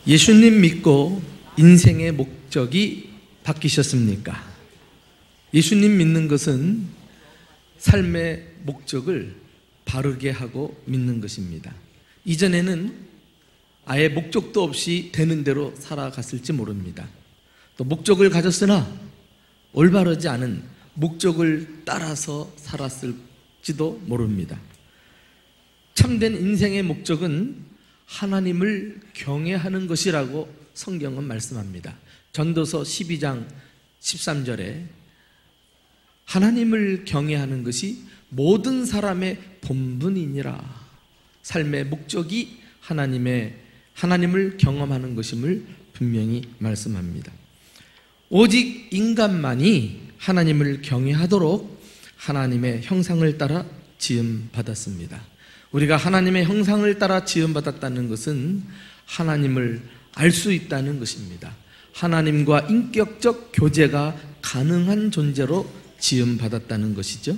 예수님 믿고 인생의 목적이 바뀌셨습니까? 예수님 믿는 것은 삶의 목적을 바르게 하고 믿는 것입니다. 이전에는 아예 목적도 없이 되는 대로 살아갔을지 모릅니다. 또 목적을 가졌으나 올바르지 않은 목적을 따라서 살았을지도 모릅니다. 참된 인생의 목적은 하나님을 경외하는 것이라고 성경은 말씀합니다. 전도서 12장 13절에 하나님을 경외하는 것이 모든 사람의 본분이니라. 삶의 목적이 하나님을 경험하는 것임을 분명히 말씀합니다. 오직 인간만이 하나님을 경외하도록 하나님의 형상을 따라 지음받았습니다. 우리가 하나님의 형상을 따라 지음받았다는 것은 하나님을 알 수 있다는 것입니다. 하나님과 인격적 교제가 가능한 존재로 지음받았다는 것이죠.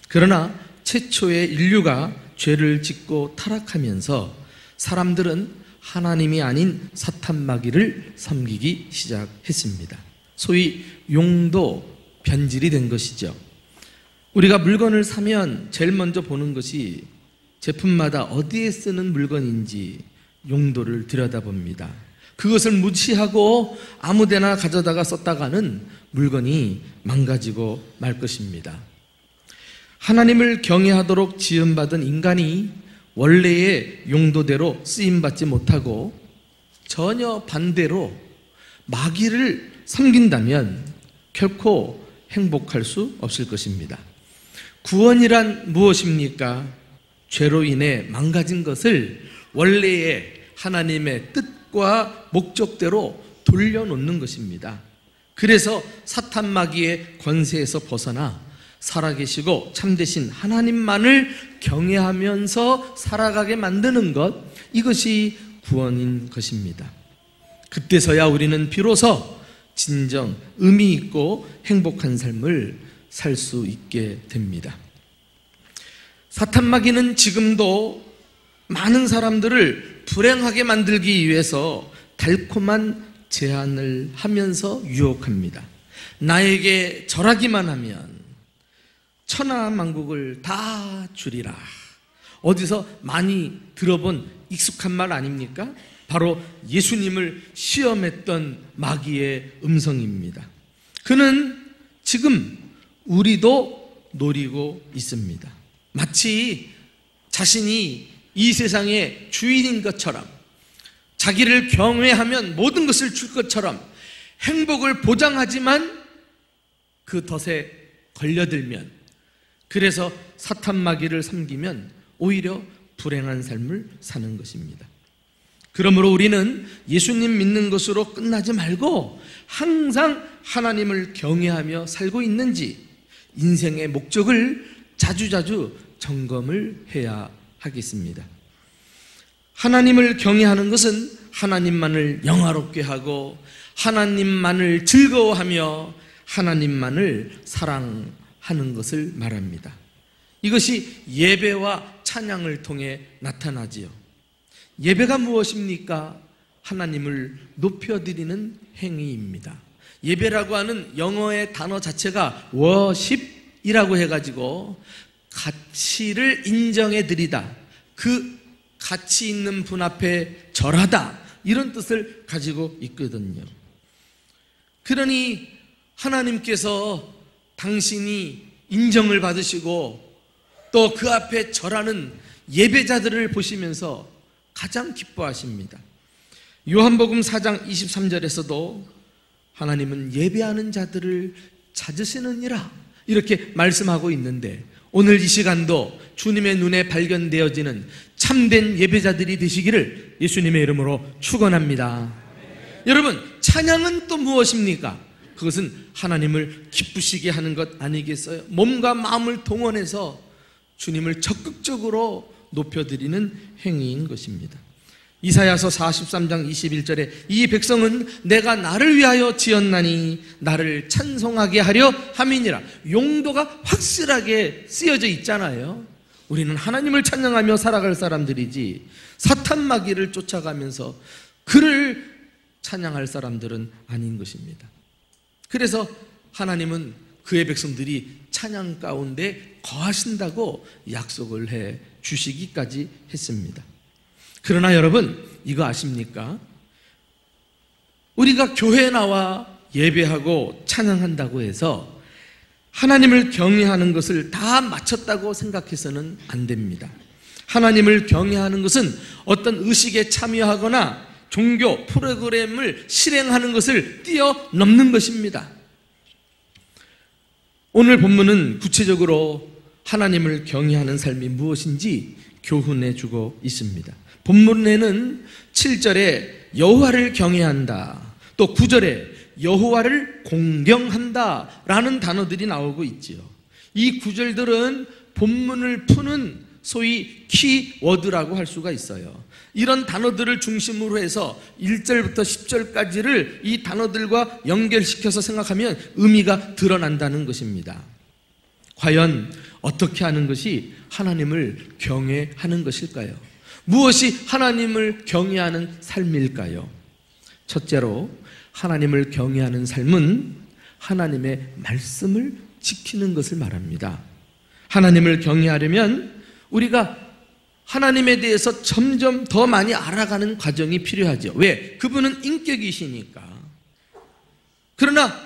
그러나 최초의 인류가 죄를 짓고 타락하면서 사람들은 하나님이 아닌 사탄 마귀를 섬기기 시작했습니다. 소위 용도 변질이 된 것이죠. 우리가 물건을 사면 제일 먼저 보는 것이 제품마다 어디에 쓰는 물건인지 용도를 들여다봅니다. 그것을 무시하고 아무데나 가져다가 썼다가는 물건이 망가지고 말 것입니다. 하나님을 경외하도록 지음받은 인간이 원래의 용도대로 쓰임받지 못하고 전혀 반대로 마귀를 섬긴다면 결코 행복할 수 없을 것입니다. 구원이란 무엇입니까? 죄로 인해 망가진 것을 원래의 하나님의 뜻과 목적대로 돌려놓는 것입니다. 그래서 사탄 마귀의 권세에서 벗어나 살아계시고 참되신 하나님만을 경외하면서 살아가게 만드는 것, 이것이 구원인 것입니다. 그때서야 우리는 비로소 진정 의미 있고 행복한 삶을 살 수 있게 됩니다. 사탄 마귀는 지금도 많은 사람들을 불행하게 만들기 위해서 달콤한 제안을 하면서 유혹합니다. 나에게 절하기만 하면 천하만국을 다 주리라. 어디서 많이 들어본 익숙한 말 아닙니까? 바로 예수님을 시험했던 마귀의 음성입니다. 그는 지금 우리도 노리고 있습니다. 마치 자신이 이 세상의 주인인 것처럼, 자기를 경외하면 모든 것을 줄 것처럼 행복을 보장하지만 그 덫에 걸려들면, 그래서 사탄 마귀를 섬기면 오히려 불행한 삶을 사는 것입니다. 그러므로 우리는 예수님 믿는 것으로 끝나지 말고 항상 하나님을 경외하며 살고 있는지 인생의 목적을 자주자주 점검을 해야 하겠습니다. 하나님을 경외하는 것은 하나님만을 영화롭게 하고 하나님만을 즐거워하며 하나님만을 사랑하는 것을 말합니다. 이것이 예배와 찬양을 통해 나타나지요. 예배가 무엇입니까? 하나님을 높여드리는 행위입니다. 예배라고 하는 영어의 단어 자체가 worship이라고 해가지고 가치를 인정해드리다, 그 가치 있는 분 앞에 절하다, 이런 뜻을 가지고 있거든요. 그러니 하나님께서 당신이 인정을 받으시고 또 그 앞에 절하는 예배자들을 보시면서 가장 기뻐하십니다. 요한복음 4장 23절에서도 하나님은 예배하는 자들을 찾으시느니라 이렇게 말씀하고 있는데, 오늘 이 시간도 주님의 눈에 발견되어지는 참된 예배자들이 되시기를 예수님의 이름으로 축원합니다. 여러분, 찬양은 또 무엇입니까? 그것은 하나님을 기쁘시게 하는 것 아니겠어요? 몸과 마음을 동원해서 주님을 적극적으로 높여드리는 행위인 것입니다. 이사야서 43장 21절에 이 백성은 내가 나를 위하여 지었나니 나를 찬송하게 하려 함이니라. 용도가 확실하게 쓰여져 있잖아요. 우리는 하나님을 찬양하며 살아갈 사람들이지 사탄 마귀를 쫓아가면서 그를 찬양할 사람들은 아닌 것입니다. 그래서 하나님은 그의 백성들이 찬양 가운데 거하신다고 약속을 해 주시기까지 했습니다. 그러나 여러분, 이거 아십니까? 우리가 교회에 나와 예배하고 찬양한다고 해서 하나님을 경외하는 것을 다 마쳤다고 생각해서는 안 됩니다. 하나님을 경외하는 것은 어떤 의식에 참여하거나 종교 프로그램을 실행하는 것을 뛰어넘는 것입니다. 오늘 본문은 구체적으로 하나님을 경외하는 삶이 무엇인지 교훈해 주고 있습니다. 본문에는 7절에 여호와를 경외한다, 또 9절에 여호와를 공경한다 라는 단어들이 나오고 있지요. 이 구절들은 본문을 푸는 소위 키워드라고 할 수가 있어요. 이런 단어들을 중심으로 해서 1절부터 10절까지를 이 단어들과 연결시켜서 생각하면 의미가 드러난다는 것입니다. 과연 어떻게 하는 것이 하나님을 경외하는 것일까요? 무엇이 하나님을 경외하는 삶일까요? 첫째로, 하나님을 경외하는 삶은 하나님의 말씀을 지키는 것을 말합니다. 하나님을 경외하려면 우리가 하나님에 대해서 점점 더 많이 알아가는 과정이 필요하죠. 왜? 그분은 인격이시니까. 그러나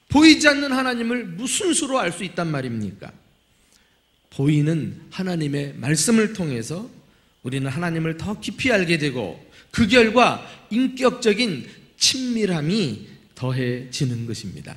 보이지 않는 하나님을 무슨 수로 알 수 있단 말입니까? 보이는 하나님의 말씀을 통해서 우리는 하나님을 더 깊이 알게 되고 그 결과 인격적인 친밀함이 더해지는 것입니다.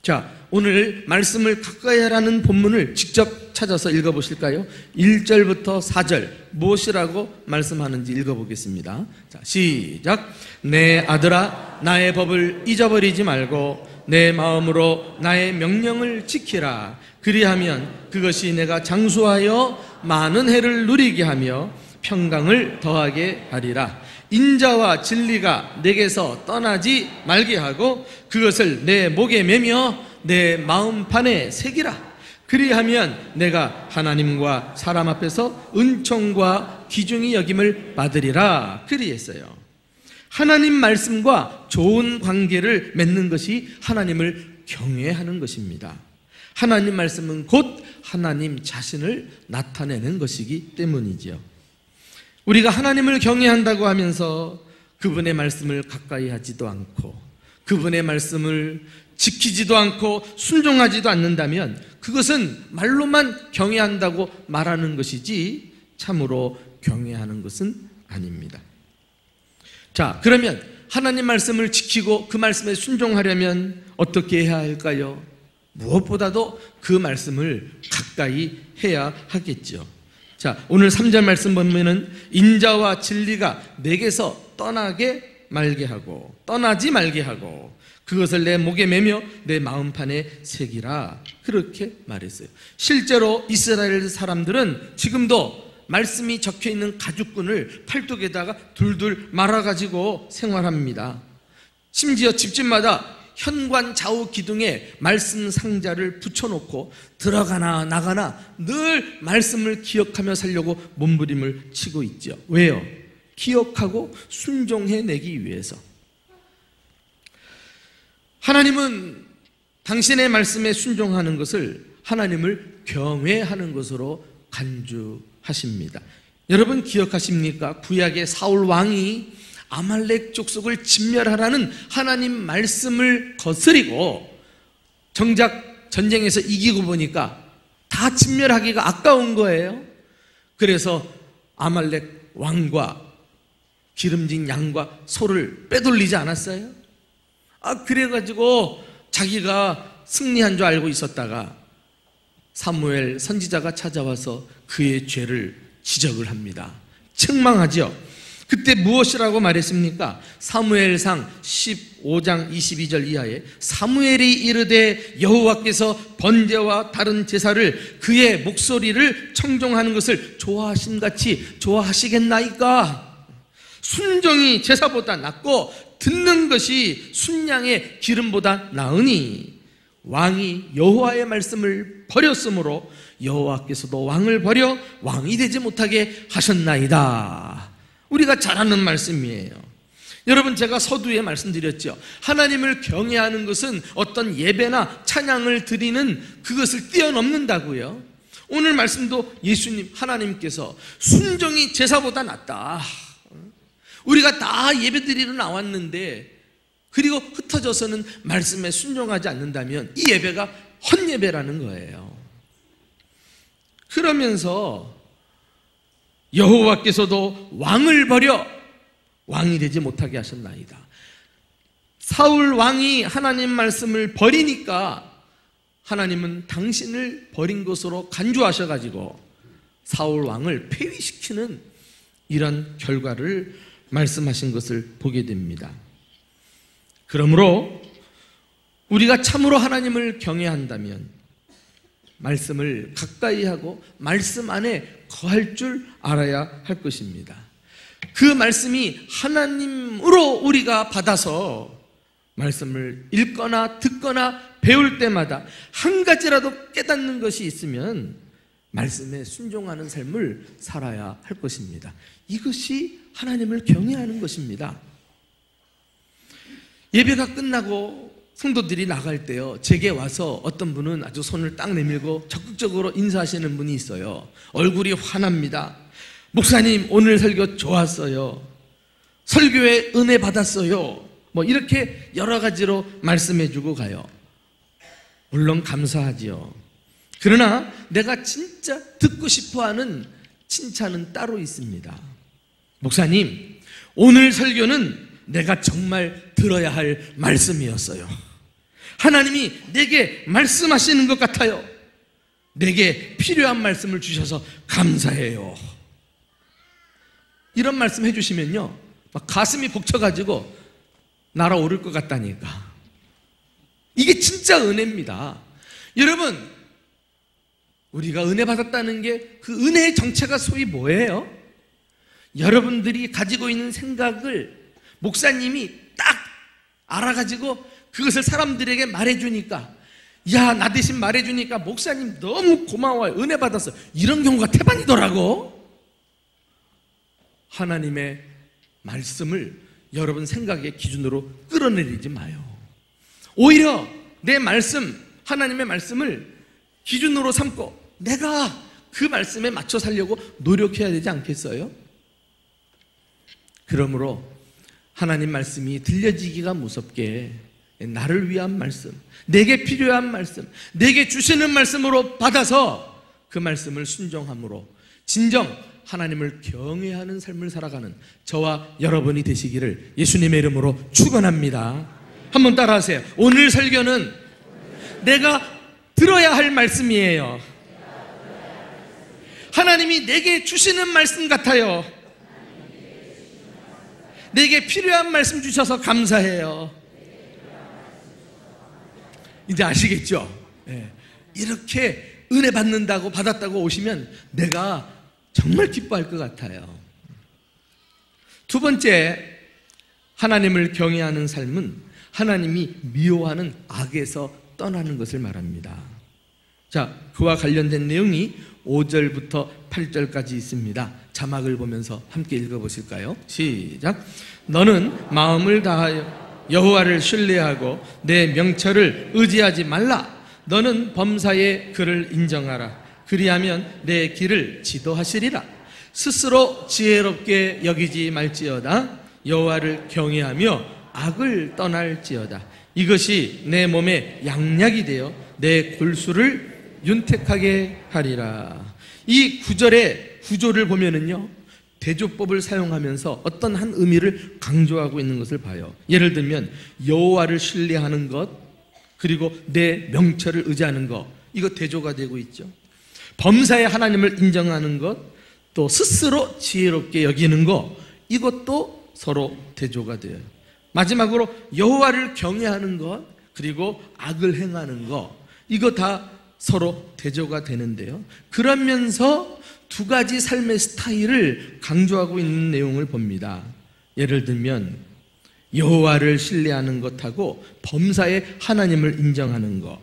자, 오늘 말씀을 가까이 하라는 본문을 직접 찾아서 읽어보실까요? 1절부터 4절 무엇이라고 말씀하는지 읽어보겠습니다. 자, 시작. 내 아들아, 나의 법을 잊어버리지 말고 내 마음으로 나의 명령을 지키라. 그리하면 그것이 내가 장수하여 많은 해를 누리게 하며 평강을 더하게 하리라. 인자와 진리가 내게서 떠나지 말게 하고 그것을 내 목에 매며 내 마음판에 새기라. 그리하면 내가 하나님과 사람 앞에서 은총과 귀중히 여김을 받으리라. 그리했어요. 하나님 말씀과 좋은 관계를 맺는 것이 하나님을 경외하는 것입니다. 하나님 말씀은 곧 하나님 자신을 나타내는 것이기 때문이죠. 우리가 하나님을 경외한다고 하면서 그분의 말씀을 가까이 하지도 않고 그분의 말씀을 지키지도 않고 순종하지도 않는다면 그것은 말로만 경외한다고 말하는 것이지 참으로 경외하는 것은 아닙니다. 자, 그러면 하나님 말씀을 지키고 그 말씀에 순종하려면 어떻게 해야 할까요? 무엇보다도 그 말씀을 가까이 해야 하겠죠. 자, 오늘 3절 말씀 보면은 인자와 진리가 내게서 떠나지 말게 하고 그것을 내 목에 매며 내 마음판에 새기라. 그렇게 말했어요. 실제로 이스라엘 사람들은 지금도 말씀이 적혀있는 가죽끈을 팔뚝에다가 둘둘 말아가지고 생활합니다. 심지어 집집마다 현관 좌우 기둥에 말씀 상자를 붙여놓고 들어가나 나가나 늘 말씀을 기억하며 살려고 몸부림을 치고 있죠. 왜요? 기억하고 순종해내기 위해서. 하나님은 당신의 말씀에 순종하는 것을 하나님을 경외하는 것으로 간주하십니다. 여러분 기억하십니까? 구약의 사울 왕이 아말렉 족속을 진멸하라는 하나님 말씀을 거스리고 정작 전쟁에서 이기고 보니까 다 진멸하기가 아까운 거예요. 그래서 아말렉 왕과 기름진 양과 소를 빼돌리지 않았어요? 그래가지고 자기가 승리한 줄 알고 있었다가 사무엘 선지자가 찾아와서 그의 죄를 지적을 합니다. 책망하죠. 그때 무엇이라고 말했습니까? 사무엘상 15장 22절 이하에 사무엘이 이르되 여호와께서 번제와 다른 제사를 그의 목소리를 청종하는 것을 좋아하심같이 좋아하시겠나이까? 순종이 제사보다 낫고 듣는 것이 순양의 기름보다 나으니 왕이 여호와의 말씀을 버렸으므로 여호와께서도 왕을 버려 왕이 되지 못하게 하셨나이다. 우리가 잘 아는 말씀이에요. 여러분, 제가 서두에 말씀드렸죠. 하나님을 경외하는 것은 어떤 예배나 찬양을 드리는 그것을 뛰어넘는다고요. 오늘 말씀도 예수님, 하나님께서 순종이 제사보다 낫다. 우리가 다 예배 드리러 나왔는데 그리고 흩어져서는 말씀에 순종하지 않는다면 이 예배가 헛예배라는 거예요. 그러면서 여호와께서도 왕을 버려 왕이 되지 못하게 하셨나이다. 사울 왕이 하나님 말씀을 버리니까 하나님은 당신을 버린 것으로 간주하셔가지고 사울 왕을 폐위시키는 이런 결과를 말씀하신 것을 보게 됩니다. 그러므로 우리가 참으로 하나님을 경외한다면 말씀을 가까이 하고 말씀 안에 거할 줄 알아야 할 것입니다. 그 말씀이 하나님으로 우리가 받아서 말씀을 읽거나 듣거나 배울 때마다 한 가지라도 깨닫는 것이 있으면 말씀에 순종하는 삶을 살아야 할 것입니다. 이것이 하나님을 경외하는 것입니다. 예배가 끝나고 성도들이 나갈 때요, 제게 와서 어떤 분은 아주 손을 딱 내밀고 적극적으로 인사하시는 분이 있어요. 얼굴이 환합니다. 목사님, 오늘 설교 좋았어요. 설교에 은혜 받았어요. 뭐 이렇게 여러 가지로 말씀해주고 가요. 물론 감사하지요. 그러나 내가 진짜 듣고 싶어하는 칭찬은 따로 있습니다. 목사님, 오늘 설교는 내가 정말 들어야 할 말씀이었어요. 하나님이 내게 말씀하시는 것 같아요. 내게 필요한 말씀을 주셔서 감사해요. 이런 말씀 해주시면요, 막 가슴이 벅차가지고 날아오를 것 같다니까. 이게 진짜 은혜입니다. 여러분, 우리가 은혜 받았다는 게 그 은혜의 정체가 소위 뭐예요? 여러분들이 가지고 있는 생각을 목사님이 딱 알아가지고 그것을 사람들에게 말해주니까, 야, 나 대신 말해주니까 목사님 너무 고마워요. 은혜 받았어. 이런 경우가 태반이더라고. 하나님의 말씀을 여러분 생각의 기준으로 끌어내리지 마요. 오히려 내 말씀, 하나님의 말씀을 기준으로 삼고 내가 그 말씀에 맞춰 살려고 노력해야 되지 않겠어요? 그러므로 하나님 말씀이 들려지기가 무섭게 나를 위한 말씀, 내게 필요한 말씀, 내게 주시는 말씀으로 받아서 그 말씀을 순종함으로 진정 하나님을 경외하는 삶을 살아가는 저와 여러분이 되시기를 예수님의 이름으로 축원합니다. 한번 따라하세요. 오늘 설교는 내가 들어야 할 말씀이에요. 하나님이 내게 주시는 말씀 같아요. 내게 필요한 말씀 주셔서 감사해요. 이제 아시겠죠? 네. 이렇게 은혜 받는다고 받았다고 오시면 내가 정말 기뻐할 것 같아요. 두 번째, 하나님을 경외하는 삶은 하나님이 미워하는 악에서 떠나는 것을 말합니다. 자, 그와 관련된 내용이 5절부터 8절까지 있습니다. 자막을 보면서 함께 읽어보실까요? 시작. 너는 마음을 다하여 여호와를 신뢰하고 내 명철을 의지하지 말라. 너는 범사의 그를 인정하라. 그리하면 내 길을 지도하시리라. 스스로 지혜롭게 여기지 말지어다. 여호와를 경외하며 악을 떠날지어다. 이것이 내 몸에 양약이 되어 내 골수를 윤택하게 하리라. 이 구절의 구조를 보면은요, 대조법을 사용하면서 어떤 한 의미를 강조하고 있는 것을 봐요. 예를 들면 여호와를 신뢰하는 것, 그리고 내 명철을 의지하는 것, 이거 대조가 되고 있죠. 범사의 하나님을 인정하는 것, 또 스스로 지혜롭게 여기는 것, 이것도 서로 대조가 돼요. 마지막으로 여호와를 경외하는 것, 그리고 악을 행하는 것, 이거 다 서로 대조가 되는데요. 그러면서 두 가지 삶의 스타일을 강조하고 있는 내용을 봅니다. 예를 들면 여호와를 신뢰하는 것하고 범사의 하나님을 인정하는 것,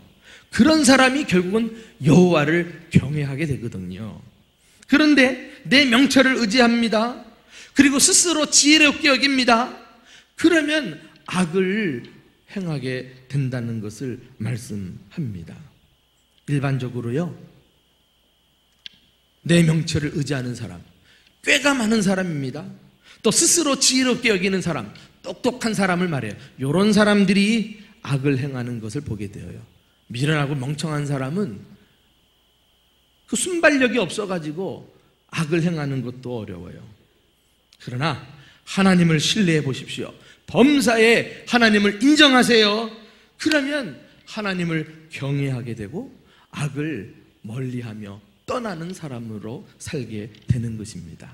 그런 사람이 결국은 여호와를 경외하게 되거든요. 그런데 내 명철을 의지합니다. 그리고 스스로 지혜롭게 여깁니다. 그러면 악을 행하게 된다는 것을 말씀합니다. 일반적으로요, 내 명철을 의지하는 사람, 꾀가 많은 사람입니다. 또 스스로 지혜롭게 여기는 사람, 똑똑한 사람을 말해요. 이런 사람들이 악을 행하는 것을 보게 되어요. 미련하고 멍청한 사람은 그 순발력이 없어가지고 악을 행하는 것도 어려워요. 그러나 하나님을 신뢰해 보십시오. 범사에 하나님을 인정하세요. 그러면 하나님을 경외하게 되고 악을 멀리하며 떠나는 사람으로 살게 되는 것입니다.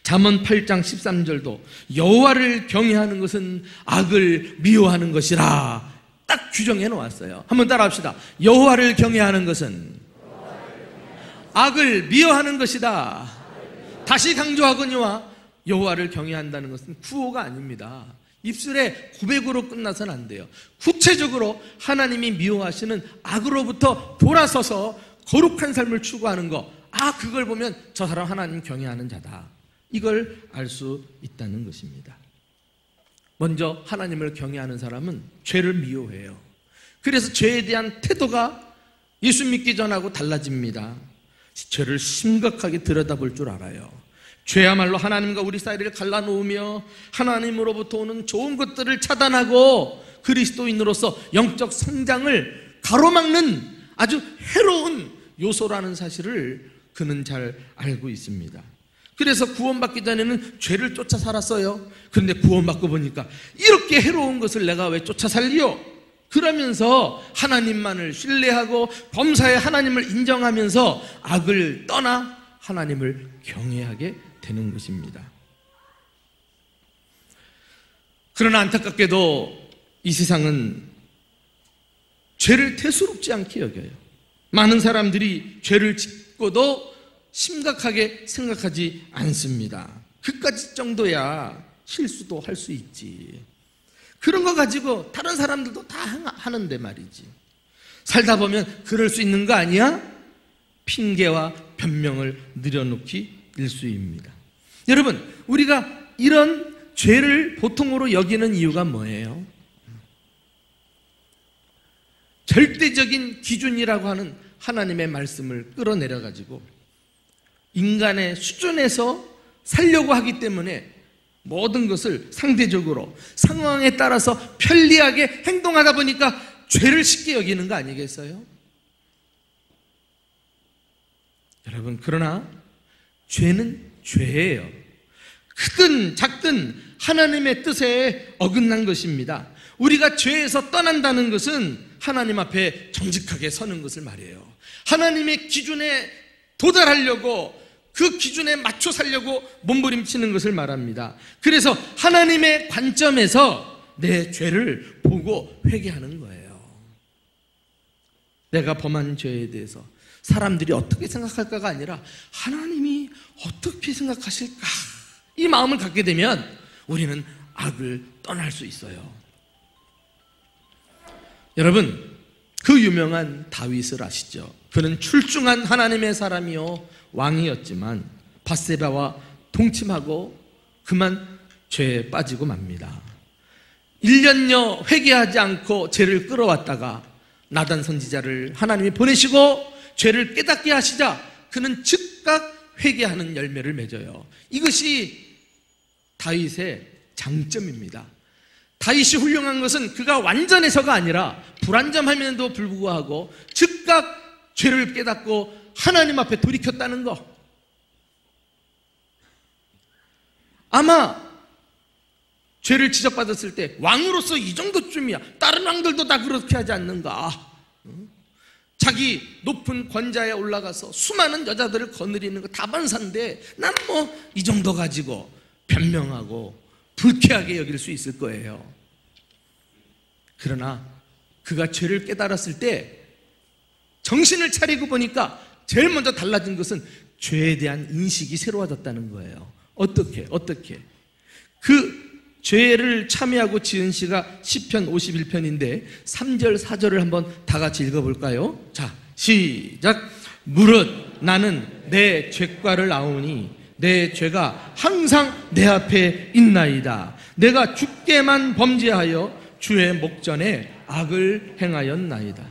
잠언 8장 13절도 여호와를 경외하는 것은 악을 미워하는 것이라 딱 규정해 놓았어요. 한번 따라합시다. 여호와를 경외하는 것은 악을 미워하는 것이다. 다시 강조하거니와 여호와를 경외한다는 것은 구호가 아닙니다. 입술에 고백으로 끝나서는 안 돼요. 구체적으로 하나님이 미워하시는 악으로부터 돌아서서 거룩한 삶을 추구하는 거, 그걸 보면 저 사람 하나님 경외하는 자다, 이걸 알 수 있다는 것입니다. 먼저 하나님을 경외하는 사람은 죄를 미워해요. 그래서 죄에 대한 태도가 예수 믿기 전하고 달라집니다. 죄를 심각하게 들여다볼 줄 알아요. 죄야말로 하나님과 우리 사이를 갈라놓으며 하나님으로부터 오는 좋은 것들을 차단하고 그리스도인으로서 영적 성장을 가로막는 아주 해로운 요소라는 사실을 그는 잘 알고 있습니다. 그래서 구원받기 전에는 죄를 쫓아 살았어요. 그런데 구원받고 보니까 이렇게 해로운 것을 내가 왜 쫓아 살리요? 그러면서 하나님만을 신뢰하고 범사에 하나님을 인정하면서 악을 떠나 하나님을 경외하게 되는 것입니다. 그러나 안타깝게도 이 세상은 죄를 대수롭지 않게 여겨요. 많은 사람들이 죄를 짓고도 심각하게 생각하지 않습니다. 그까지 정도야 실수도 할 수 있지. 그런 거 가지고 다른 사람들도 다 하는데 말이지. 살다 보면 그럴 수 있는 거 아니야? 핑계와 변명을 늘여놓기 일쑤입니다. 여러분, 우리가 이런 죄를 보통으로 여기는 이유가 뭐예요? 절대적인 기준이라고 하는 하나님의 말씀을 끌어내려가지고 인간의 수준에서 살려고 하기 때문에 모든 것을 상대적으로 상황에 따라서 편리하게 행동하다 보니까 죄를 쉽게 여기는 거 아니겠어요? 여러분, 그러나 죄는 죄예요. 크든 작든 하나님의 뜻에 어긋난 것입니다. 우리가 죄에서 떠난다는 것은 하나님 앞에 정직하게 서는 것을 말해요. 하나님의 기준에 도달하려고, 그 기준에 맞춰 살려고 몸부림치는 것을 말합니다. 그래서 하나님의 관점에서 내 죄를 보고 회개하는 거예요. 내가 범한 죄에 대해서 사람들이 어떻게 생각할까가 아니라 하나님이 어떻게 생각하실까, 이 마음을 갖게 되면 우리는 악을 떠날 수 있어요. 여러분, 그 유명한 다윗을 아시죠? 그는 출중한 하나님의 사람이요 왕이었지만 밧세바와 동침하고 그만 죄에 빠지고 맙니다. 1년여 회개하지 않고 죄를 끌어왔다가 나단 선지자를 하나님이 보내시고 죄를 깨닫게 하시자 그는 즉각 회개하는 열매를 맺어요. 이것이 다윗의 장점입니다. 다윗이 훌륭한 것은 그가 완전해서가 아니라 불완전함에도 불구하고 즉각 죄를 깨닫고 하나님 앞에 돌이켰다는 것. 아마 죄를 지적받았을 때 왕으로서 이 정도쯤이야, 다른 왕들도 다 그렇게 하지 않는가? 자기 높은 권좌에 올라가서 수많은 여자들을 거느리는 거 다반사인데 난 뭐 이 정도 가지고 변명하고 불쾌하게 여길 수 있을 거예요. 그러나 그가 죄를 깨달았을 때 정신을 차리고 보니까 제일 먼저 달라진 것은 죄에 대한 인식이 새로워졌다는 거예요. 어떻게? 그 죄를 참여하고 지은 시가 시편 51편인데 3절 4절을 한번 다 같이 읽어볼까요? 자, 시작. 무릇 나는 내 죄과를 아오니 내 죄가 항상 내 앞에 있나이다. 내가 주께만 범죄하여 주의 목전에 악을 행하였나이다.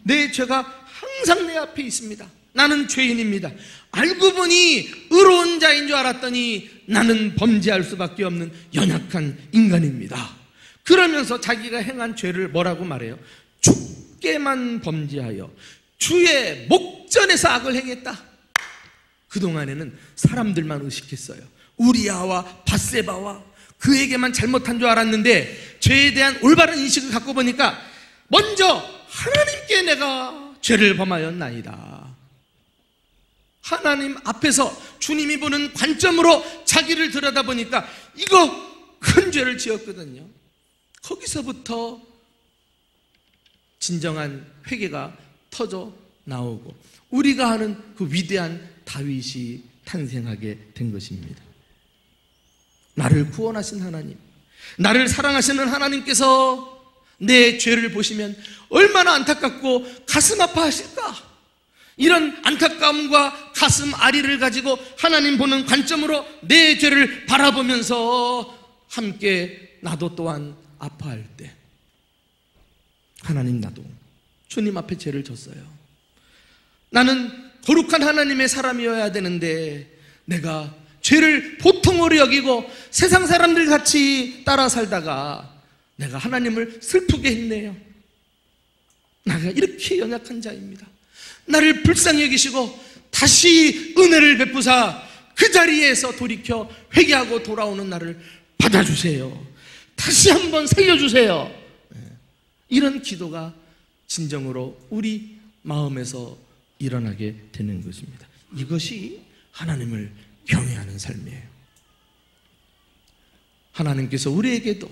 내 죄가 항상 내 앞에 있습니다. 나는 죄인입니다. 알고 보니 의로운 자인 줄 알았더니 나는 범죄할 수밖에 없는 연약한 인간입니다. 그러면서 자기가 행한 죄를 뭐라고 말해요? 주께만 범죄하여 주의 목전에서 악을 행했다. 그동안에는 사람들만 의식했어요. 우리아와 밧세바와 그에게만 잘못한 줄 알았는데 죄에 대한 올바른 인식을 갖고 보니까 먼저 하나님께 내가 죄를 범하였나이다. 하나님 앞에서 주님이 보는 관점으로 자기를 들여다보니까 이거 큰 죄를 지었거든요. 거기서부터 진정한 회개가 터져 나오고 우리가 하는 그 위대한 다윗이 탄생하게 된 것입니다. 나를 구원하신 하나님, 나를 사랑하시는 하나님께서 내 죄를 보시면 얼마나 안타깝고 가슴 아파하실까? 이런 안타까움과 가슴 아리를 가지고 하나님 보는 관점으로 내 죄를 바라보면서 함께 나도 또한 아파할 때 하나님, 나도 주님 앞에 죄를 졌어요. 나는 거룩한 하나님의 사람이어야 되는데 내가 죄를 보통으로 여기고 세상 사람들 같이 따라 살다가 내가 하나님을 슬프게 했네요. 나가 이렇게 연약한 자입니다. 나를 불쌍히 여기시고 다시 은혜를 베푸사 그 자리에서 돌이켜 회개하고 돌아오는 나를 받아주세요. 다시 한번 살려주세요. 이런 기도가 진정으로 우리 마음에서 일어나게 되는 것입니다. 이것이 하나님을 경외하는 삶이에요. 하나님께서 우리에게도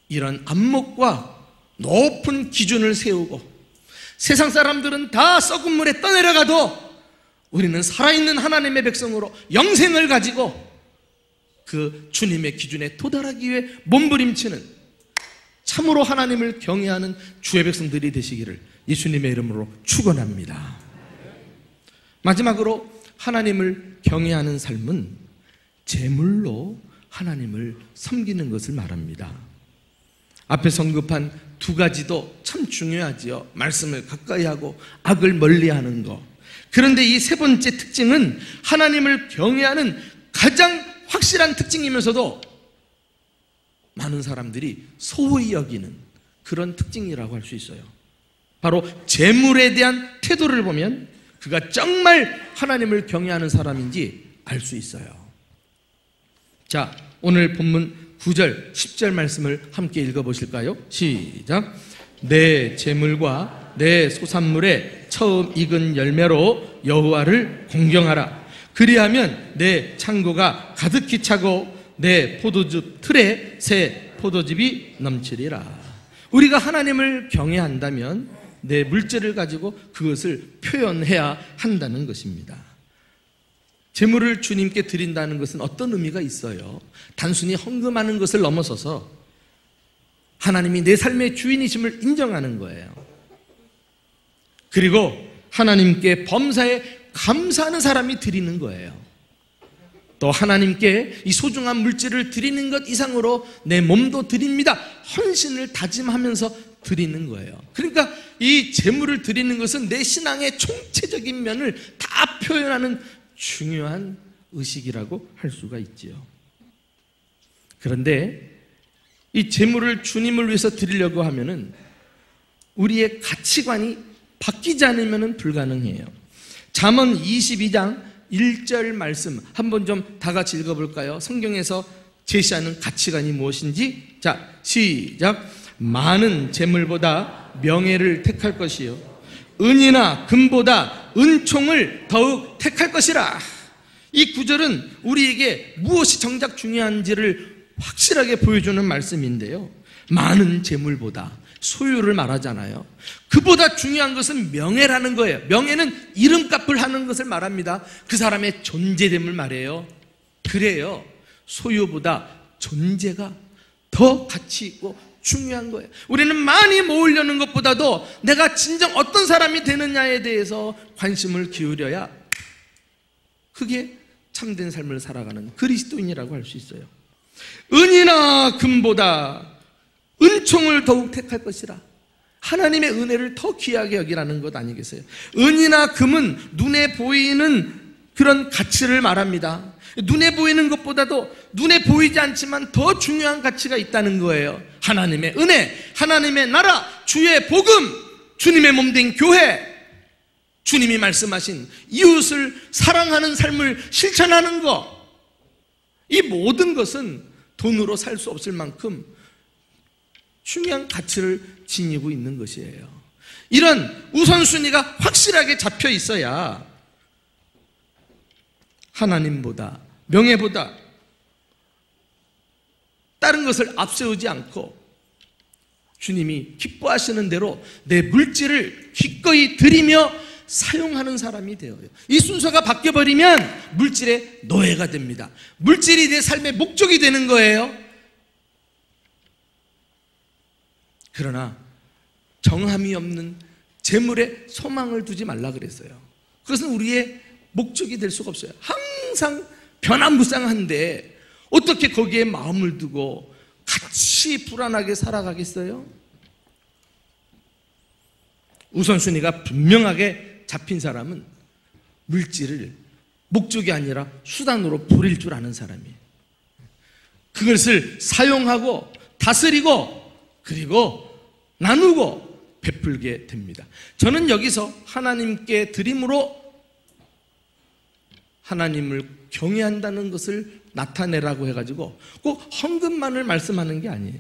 이런 안목과 높은 기준을 세우고 세상 사람들은 다 썩은 물에 떠내려가도 우리는 살아있는 하나님의 백성으로 영생을 가지고 그 주님의 기준에 도달하기 위해 몸부림치는 참으로 하나님을 경외하는 주의 백성들이 되시기를 예수님의 이름으로 축원합니다. 마지막으로 하나님을 경외하는 삶은 제물로 하나님을 섬기는 것을 말합니다. 앞에 언급한 두 가지도 참 중요하지요. 말씀을 가까이 하고 악을 멀리하는 것. 그런데 이 세 번째 특징은 하나님을 경외하는 가장 확실한 특징이면서도 많은 사람들이 소홀히 여기는 그런 특징이라고 할 수 있어요. 바로 제물에 대한 태도를 보면 그가 정말 하나님을 경외하는 사람인지 알 수 있어요. 자, 오늘 본문 9절, 10절 말씀을 함께 읽어보실까요? 시작. 내 제물과 내 소산물에 처음 익은 열매로 여호와를 공경하라. 그리하면 내 창고가 가득히 차고 내 포도즙 틀에 새 포도즙이 넘치리라. 우리가 하나님을 경외한다면 내 물질을 가지고 그것을 표현해야 한다는 것입니다. 제물을 주님께 드린다는 것은 어떤 의미가 있어요? 단순히 헌금하는 것을 넘어서서 하나님이 내 삶의 주인이심을 인정하는 거예요. 그리고 하나님께 범사에 감사하는 사람이 드리는 거예요. 또 하나님께 이 소중한 물질을 드리는 것 이상으로 내 몸도 드립니다. 헌신을 다짐하면서 드리는 거예요. 그러니까 이 제물을 드리는 것은 내 신앙의 총체적인 면을 다 표현하는 중요한 의식이라고 할 수가 있지요. 그런데 이 제물을 주님을 위해서 드리려고 하면은 우리의 가치관이 바뀌지 않으면 불가능해요. 잠언 22장 1절 말씀 한번 좀 다 같이 읽어볼까요? 성경에서 제시하는 가치관이 무엇인지. 자, 시작. 많은 재물보다 명예를 택할 것이요 은이나 금보다 은총을 더욱 택할 것이라. 이 구절은 우리에게 무엇이 정작 중요한지를 확실하게 보여주는 말씀인데요. 많은 재물보다, 소유를 말하잖아요. 그보다 중요한 것은 명예라는 거예요. 명예는 이름값을 하는 것을 말합니다. 그 사람의 존재됨을 말해요. 그래요, 소유보다 존재가 더 가치 있고 중요한 거예요. 우리는 많이 모으려는 것보다도 내가 진정 어떤 사람이 되느냐에 대해서 관심을 기울여야 그게 참된 삶을 살아가는 그리스도인이라고 할 수 있어요. 은이나 금보다 은총을 더욱 택할 것이라. 하나님의 은혜를 더 귀하게 여기라는 것 아니겠어요? 은이나 금은 눈에 보이는 그런 가치를 말합니다. 눈에 보이는 것보다도 눈에 보이지 않지만 더 중요한 가치가 있다는 거예요. 하나님의 은혜, 하나님의 나라, 주의 복음, 주님의 몸된 교회, 주님이 말씀하신 이웃을 사랑하는 삶을 실천하는 것, 이 모든 것은 돈으로 살 수 없을 만큼 중요한 가치를 지니고 있는 것이에요. 이런 우선순위가 확실하게 잡혀 있어야 하나님보다, 명예보다 다른 것을 앞세우지 않고 주님이 기뻐하시는 대로 내 물질을 기꺼이 드리며 사용하는 사람이 되어요. 이 순서가 바뀌어버리면 물질의 노예가 됩니다. 물질이 내 삶의 목적이 되는 거예요. 그러나 정함이 없는 재물에 소망을 두지 말라 그랬어요. 그것은 우리의 목적이 될 수가 없어요. 항상 변화무쌍한데 어떻게 거기에 마음을 두고 같이 불안하게 살아가겠어요? 우선순위가 분명하게 잡힌 사람은 물질을 목적이 아니라 수단으로 부릴 줄 아는 사람이에요. 그것을 사용하고 다스리고 그리고 나누고 베풀게 됩니다. 저는 여기서 하나님께 드림으로 하나님을 경외한다는 것을 나타내라고 해가지고 꼭 헌금만을 말씀하는 게 아니에요.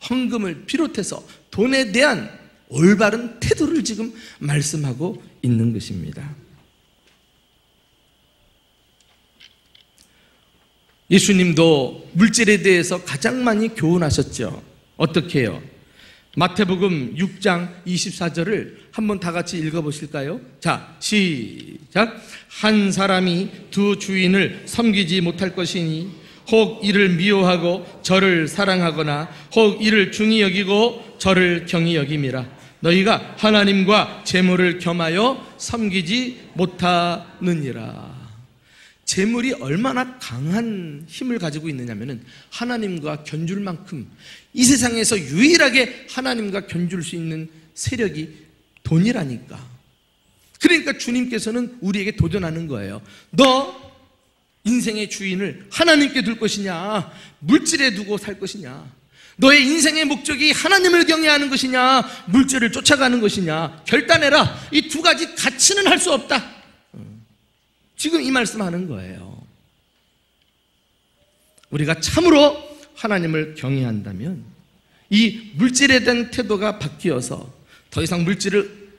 헌금을 비롯해서 돈에 대한 올바른 태도를 지금 말씀하고 있는 것입니다. 예수님도 물질에 대해서 가장 많이 교훈하셨죠. 어떻게 해요? 마태복음 6장 24절을 한번 다 같이 읽어보실까요? 자, 시작. 한 사람이 두 주인을 섬기지 못할 것이니 혹 이를 미워하고 저를 사랑하거나 혹 이를 중히 여기고 저를 경히 여김이라. 너희가 하나님과 재물을 겸하여 섬기지 못하느니라. 재물이 얼마나 강한 힘을 가지고 있느냐면은 하나님과 견줄 만큼 이 세상에서 유일하게 하나님과 견줄 수 있는 세력이 돈이라니까. 그러니까 주님께서는 우리에게 도전하는 거예요. 너 인생의 주인을 하나님께 둘 것이냐, 물질에 두고 살 것이냐, 너의 인생의 목적이 하나님을 경외하는 것이냐, 물질을 쫓아가는 것이냐, 결단해라. 이 두 가지 가치는 할 수 없다. 지금 이 말씀하는 거예요. 우리가 참으로 하나님을 경외한다면 이 물질에 대한 태도가 바뀌어서 더 이상 물질을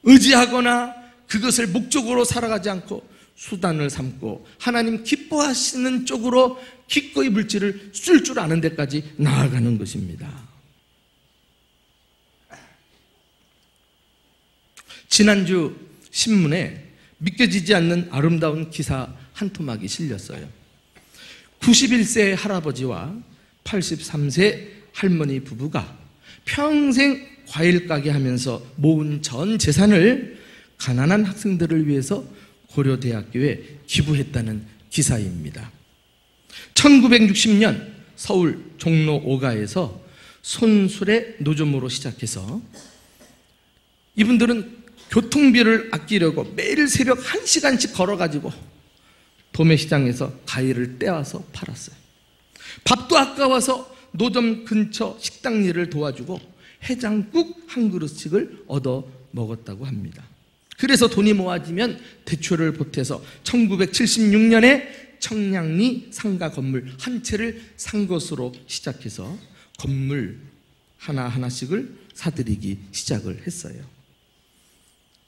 의지하거나 그것을 목적으로 살아가지 않고 수단을 삼고 하나님 기뻐하시는 쪽으로 기꺼이 물질을 쓸 줄 아는 데까지 나아가는 것입니다. 지난주 신문에 믿겨지지 않는 아름다운 기사 한 토막이 실렸어요. 91세 할아버지와 83세 할머니 부부가 평생 과일 가게 하면서 모은 전 재산을 가난한 학생들을 위해서 고려대학교에 기부했다는 기사입니다. 1960년 서울 종로 5가에서 손수레 노점으로 시작해서 이분들은 교통비를 아끼려고 매일 새벽 1시간씩 걸어가지고 도매시장에서 과일을 떼와서 팔았어요. 밥도 아까워서 노점 근처 식당 일을 도와주고 해장국 한 그릇씩을 얻어 먹었다고 합니다. 그래서 돈이 모아지면 대출을 보태서 1976년에 청량리 상가 건물 한 채를 산 것으로 시작해서 건물 하나하나씩을 사들이기 시작을 했어요.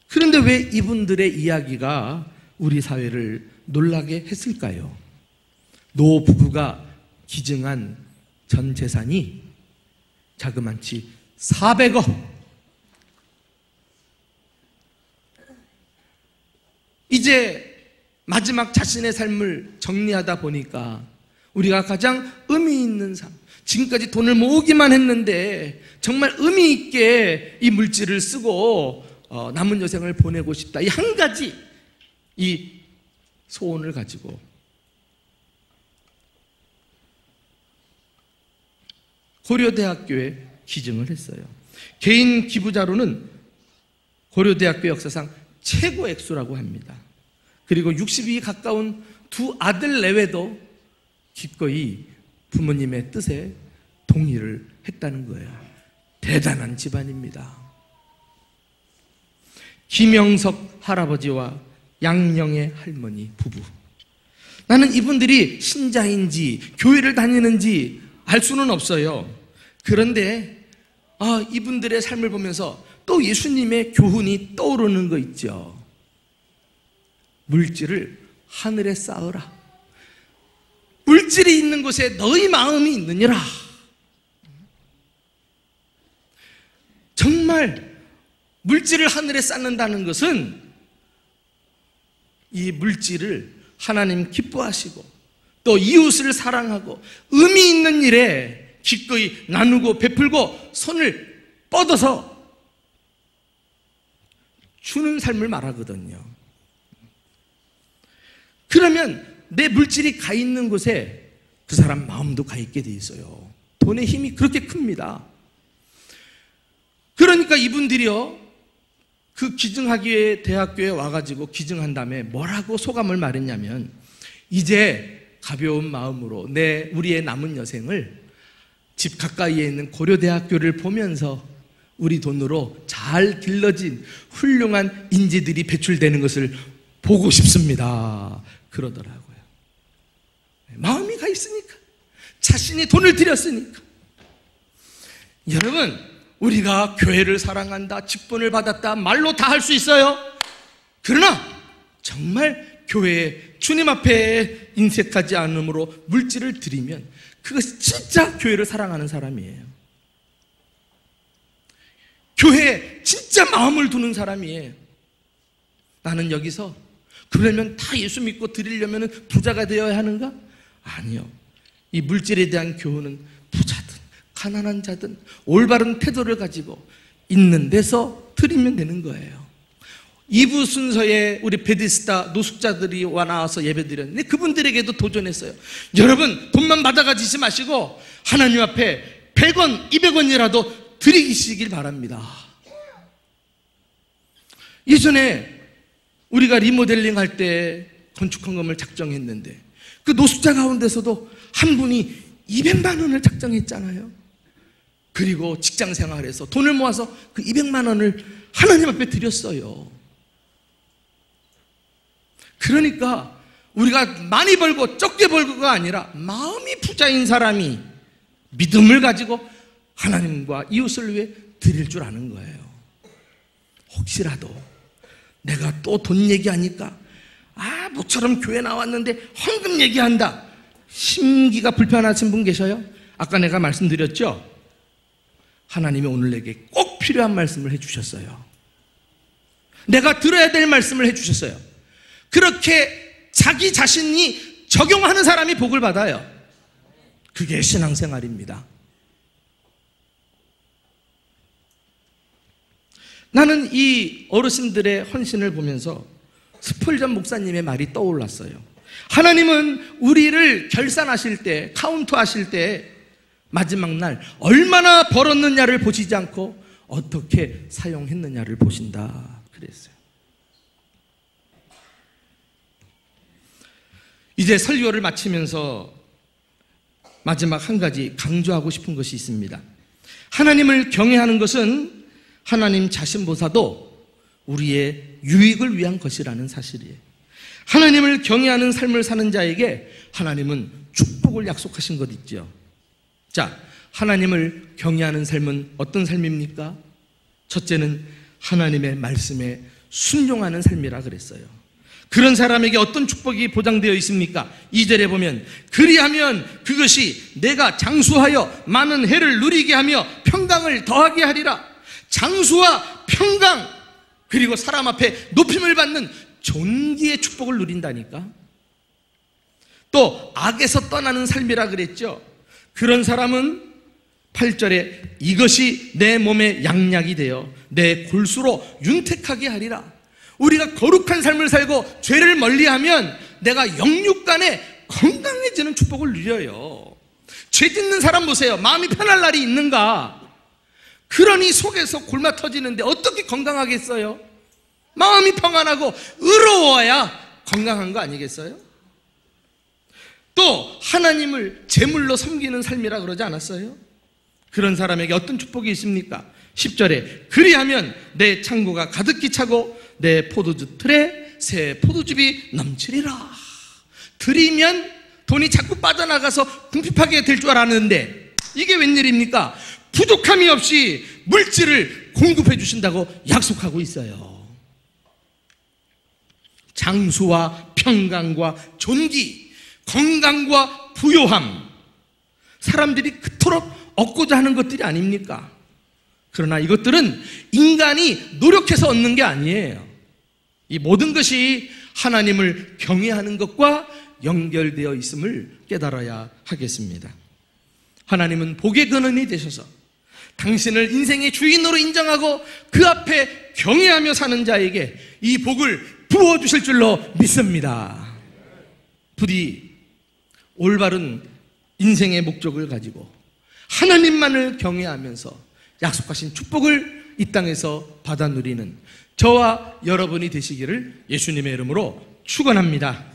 그런데 왜 이분들의 이야기가 우리 사회를 놀라게 했을까요? 노 부부가 기증한 전 재산이 자그만치 400억. 이제 마지막 자신의 삶을 정리하다 보니까 우리가 가장 의미 있는 삶, 지금까지 돈을 모으기만 했는데 정말 의미 있게 이 물질을 쓰고 남은 여생을 보내고 싶다. 이 한 가지 이 소원을 가지고 고려대학교에 기증을 했어요. 개인 기부자로는 고려대학교 역사상 최고 액수라고 합니다. 그리고 60이 가까운 두 아들 내외도 기꺼이 부모님의 뜻에 동의를 했다는 거예요. 대단한 집안입니다. 김영석 할아버지와 양영애 할머니 부부. 나는 이분들이 신자인지 교회를 다니는지 알 수는 없어요. 그런데 이분들의 삶을 보면서 또 예수님의 교훈이 떠오르는 거 있죠. 물질을 하늘에 쌓으라. 물질이 있는 곳에 너희 마음이 있느니라. 정말 물질을 하늘에 쌓는다는 것은 이 물질을 하나님 기뻐하시고 또 이웃을 사랑하고 의미 있는 일에 기꺼이 나누고 베풀고 손을 뻗어서 주는 삶을 말하거든요. 그러면 내 물질이 가 있는 곳에 그 사람 마음도 가 있게 돼 있어요. 돈의 힘이 그렇게 큽니다. 그러니까 이분들이요, 그 기증하기에 대학교에 와가지고 기증한 다음에 뭐라고 소감을 말했냐면, 이제 가벼운 마음으로 우리의 남은 여생을 집 가까이에 있는 고려대학교를 보면서 우리 돈으로 잘 길러진 훌륭한 인재들이 배출되는 것을 보고 싶습니다. 그러더라고요. 마음이 가 있으니까, 자신이 돈을 들였으니까. 여러분, 우리가 교회를 사랑한다, 직분을 받았다, 말로 다 할 수 있어요. 그러나 정말 교회에 주님 앞에 인색하지 않으므로 물질을 드리면 그것이 진짜 교회를 사랑하는 사람이에요. 교회에 진짜 마음을 두는 사람이에요. 나는 여기서 그러면 다 예수 믿고 드리려면 부자가 되어야 하는가? 아니요. 이 물질에 대한 교훈은 부자든 가난한 자든 올바른 태도를 가지고 있는 데서 드리면 되는 거예요. 2부 순서에 우리 베데스다 노숙자들이 와 나와서 예배드렸는데 그분들에게도 도전했어요. 여러분, 돈만 받아가지지 마시고 하나님 앞에 100원, 200원이라도 드리시길 바랍니다. 예전에 우리가 리모델링 할 때 건축헌금을 작정했는데 그 노숙자 가운데서도 한 분이 200만 원을 작정했잖아요. 그리고 직장 생활에서 돈을 모아서 그 200만 원을 하나님 앞에 드렸어요. 그러니까 우리가 많이 벌고 적게 벌고가 아니라 마음이 부자인 사람이 믿음을 가지고 하나님과 이웃을 위해 드릴 줄 아는 거예요. 혹시라도 내가 또 돈 얘기하니까 모처럼 교회 나왔는데 헌금 얘기한다, 심기가 불편하신 분 계셔요? 아까 내가 말씀드렸죠? 하나님이 오늘 내게 꼭 필요한 말씀을 해주셨어요. 내가 들어야 될 말씀을 해주셨어요. 그렇게 자기 자신이 적용하는 사람이 복을 받아요. 그게 신앙생활입니다. 나는 이 어르신들의 헌신을 보면서 스펄전 목사님의 말이 떠올랐어요. 하나님은 우리를 결산하실 때, 카운트하실 때 마지막 날 얼마나 벌었느냐를 보시지 않고 어떻게 사용했느냐를 보신다 그랬어요. 이제 설교를 마치면서 마지막 한 가지 강조하고 싶은 것이 있습니다. 하나님을 경외하는 것은 하나님 자신보다도 우리의 유익을 위한 것이라는 사실이에요. 하나님을 경외하는 삶을 사는 자에게 하나님은 축복을 약속하신 것 있죠. 자, 하나님을 경외하는 삶은 어떤 삶입니까? 첫째는 하나님의 말씀에 순종하는 삶이라 그랬어요. 그런 사람에게 어떤 축복이 보장되어 있습니까? 2절에 보면 그리하면 그것이 내가 장수하여 많은 해를 누리게 하며 평강을 더하게 하리라. 장수와 평강, 그리고 사람 앞에 높임을 받는 존귀의 축복을 누린다니까. 또 악에서 떠나는 삶이라 그랬죠. 그런 사람은 8절에 이것이 내 몸의 양약이 되어 내 골수로 윤택하게 하리라. 우리가 거룩한 삶을 살고 죄를 멀리하면 내가 영육간에 건강해지는 축복을 누려요. 죄 짓는 사람 보세요. 마음이 편할 날이 있는가? 그러니 속에서 골마 터지는데 어떻게 건강하겠어요? 마음이 평안하고 의로워야 건강한 거 아니겠어요? 또 하나님을 제물로 섬기는 삶이라 그러지 않았어요? 그런 사람에게 어떤 축복이 있습니까? 10절에 그리하면 내 창고가 가득히 차고 내 포도주 틀에 새 포도즙이 넘치리라. 드리면 돈이 자꾸 빠져나가서 궁핍하게 될 줄 알았는데 이게 웬일입니까? 부족함이 없이 물질을 공급해 주신다고 약속하고 있어요. 장수와 평강과 존귀, 건강과 부요함, 사람들이 그토록 얻고자 하는 것들이 아닙니까? 그러나 이것들은 인간이 노력해서 얻는 게 아니에요. 이 모든 것이 하나님을 경외하는 것과 연결되어 있음을 깨달아야 하겠습니다. 하나님은 복의 근원이 되셔서 당신을 인생의 주인으로 인정하고 그 앞에 경외하며 사는 자에게 이 복을 부어주실 줄로 믿습니다. 부디 올바른 인생의 목적을 가지고 하나님만을 경외하면서 약속하신 축복을 이 땅에서 받아 누리는 저와 여러분이 되시기를 예수님의 이름으로 축원합니다.